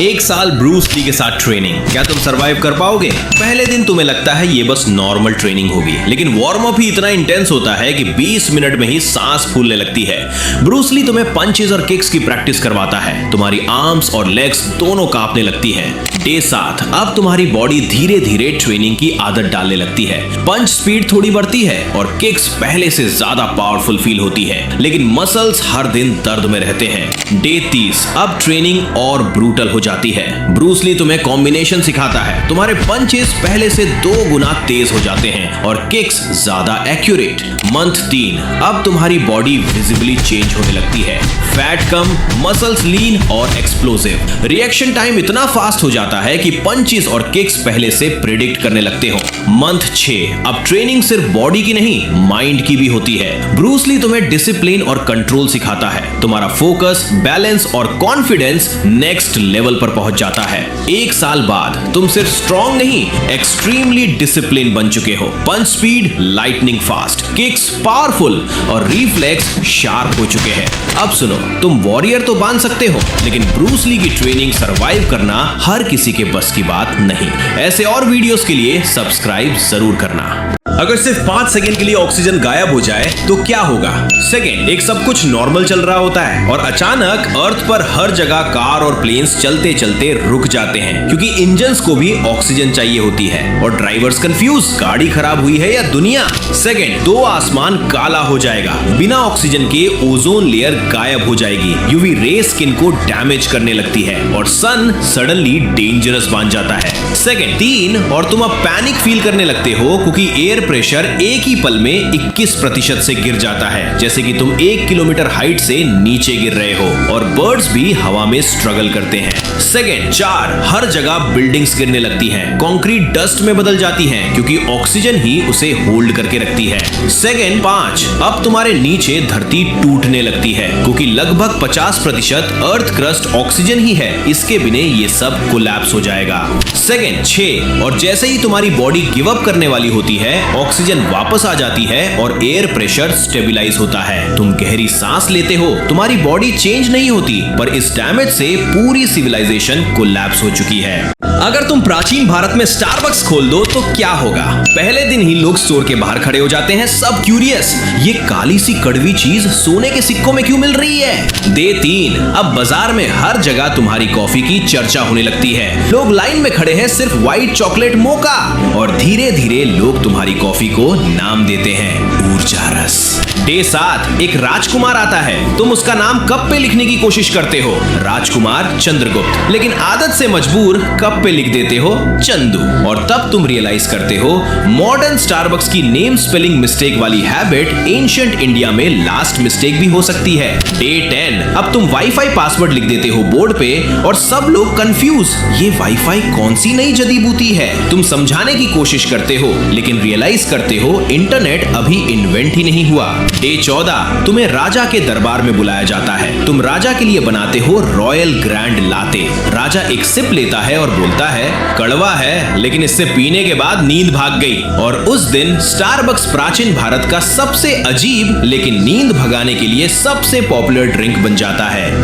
एक साल Bruce Lee के साथ ट्रेनिंग, क्या तुम सरवाइव कर पाओगे? पहले दिन तुम्हें लगता है ये बस नॉर्मल ट्रेनिंग होगी, लेकिन वार्म अप ही इतना इंटेंस होता है कि 20 मिनट में ही सांस फूलने लगती है। ब्रूस ली तुम्हें पंचेस और किक्स की प्रैक्टिस करवाता है, तुम्हारी आर्म्स और लेग्स दोनों कांपने लगती हैं। डे 7, अब तुम्हारी बॉडी धीरे धीरे ट्रेनिंग की आदत डालने लगती है। पंच स्पीड थोड़ी बढ़ती है और किक्स पहले से ज्यादा पावरफुल फील होती है, लेकिन मसल्स हर दिन दर्द में रहते हैं। डे 30, अब ट्रेनिंग और ब्रूटल हो जाती है। ब्रूस ली तुम्हें कॉम्बिनेशन सिखाता है, तुम्हारे पंचेस पहले से 2 गुना तेज हो जाते हैं और किक्स ज्यादा एक्यूरेट। मंथ 3, अब तुम्हारी बॉडी विजिबली चेंज होने लगती है। फैट कम, मसल्स लीन और एक्सप्लोसिव। रिएक्शन टाइम इतना फास्ट हो जाता है कि पंचेस और किक्स पहले से प्रिडिक्ट करने लगते हो। मंथ 6, अब ट्रेनिंग सिर्फ बॉडी की नहीं, माइंड की भी होती है। ब्रूस ली तुम्हें डिसिप्लिन और कंट्रोल सिखाता है, तुम्हारा फोकस, बैलेंस और कॉन्फिडेंस नेक्स्ट लेवल पर पहुंच जाता है। 1 साल बाद तुम सिर्फ स्ट्रॉन्ग नहीं, एक्सट्रीमली डिसिप्लिन बन चुके हो। Punch speed lightning fast, kicks powerful और रिफ्लेक्स शार्प हो चुके हैं। अब सुनो, तुम वॉरियर तो बन सकते हो, लेकिन ब्रूस ली की ट्रेनिंग सरवाइव करना हर किसी के बस की बात नहीं। ऐसे और वीडियोस के लिए सब्सक्राइब जरूर करना। अगर सिर्फ 5 सेकंड के लिए ऑक्सीजन गायब हो जाए तो क्या होगा? सेकंड, एक सब कुछ नॉर्मल चल रहा होता है और अचानक अर्थ पर हर जगह कार और प्लेन्स चलते चलते रुक जाते हैं, क्योंकि इंजन्स को भी ऑक्सीजन चाहिए होती है और ड्राइवर्स कंफ्यूज, गाड़ी खराब हुई है या दुनिया। सेकंड, 2 आसमान काला हो जाएगा, बिना ऑक्सीजन के ओजोन लेयर गायब हो जाएगी, यूवी रे स्किन को डैमेज करने लगती है और सन सडनली डेंजरस बन जाता है। सेकंड, 3, और तुम अब पैनिक फील करने लगते हो क्योंकि एयर प्रेशर एक ही पल में 21% से गिर जाता है, जैसे कि तुम 1 किलोमीटर हाइट से नीचे गिर रहे हो और बर्ड्स भी हवा में स्ट्रगल करते हैं। सेकंड 4, हर जगह बिल्डिंग्स गिरने लगती हैं, कंक्रीट डस्ट में बदल जाती हैं क्योंकि ऑक्सीजन ही उसे होल्ड करके रखती है। सेकंड 5, अब तुम्हारे नीचे धरती टूटने लगती है क्योंकि लगभग 50% अर्थ क्रस्ट ऑक्सीजन ही है, इसके बिना ये सब कोलैप्स हो जाएगा। सेकंड 6, और जैसे ही तुम्हारी बॉडी गिव अप करने वाली होती है, ऑक्सीजन वापस आ जाती है और एयर प्रेशर स्टेबलाइज होता है। तुम गहरी सांस लेते हो, तुम्हारी बॉडी चेंज नहीं होती, पर इस डैमेज से पूरी सिविलाइजेशन कोलैप्स हो चुकी है। अगर तुम प्राचीन भारत में स्टारबक्स खोल दो तो क्या होगा? पहले दिन ही लोग स्टोर के बाहर खड़े हो जाते हैं, सब क्यूरियस, ये काली सी कड़वी चीज सोने के सिक्कों में क्यों मिल रही है? डे 3, अब बाजार में हर जगह तुम्हारी कॉफी की चर्चा होने लगती है। लोग लाइन में खड़े हैं सिर्फ व्हाइट चॉकलेट मोका, और धीरे धीरे लोग तुम्हारी कॉफी को नाम देते हैं ऊर्जा रस। डे 7, एक राजकुमार आता है, तुम उसका नाम कप पे लिखने की कोशिश करते हो, राजकुमार चंद्रगुप्त, लेकिन आदत से मजबूर कप पे लिख देते हो चंदू, और तब तुम रियलाइज करते हो मॉडर्न स्टारबक्स की नेम स्पेलिंग मिस्टेक वाली हैबिट एंशिएंट इंडिया में लास्ट मिस्टेक भी हो सकती है। डे 10, अब तुम वाईफाई पासवर्ड लिख देते हो बोर्ड पे और सब लोग कंफ्यूज, ये वाईफाई कौन सी नई जदीबूती है? तुम समझाने की कोशिश करते हो, लेकिन रियलाइज करते हो इंटरनेट अभी इन्वेंट ही नहीं हुआ। डे 14, तुम्हें राजा के दरबार में बुलाया जाता है, तुम राजा के लिए बनाते हो रॉयल ग्रैंड लाते। राजा एक सिप लेता है और बोलता है, कड़वा है, लेकिन इससे पीने के बाद नींद भाग गई। और उस दिन स्टारबक्स प्राचीन भारत का सबसे अजीब लेकिन नींद भगाने के लिए सबसे पॉपुलर ड्रिंक बन जाता है।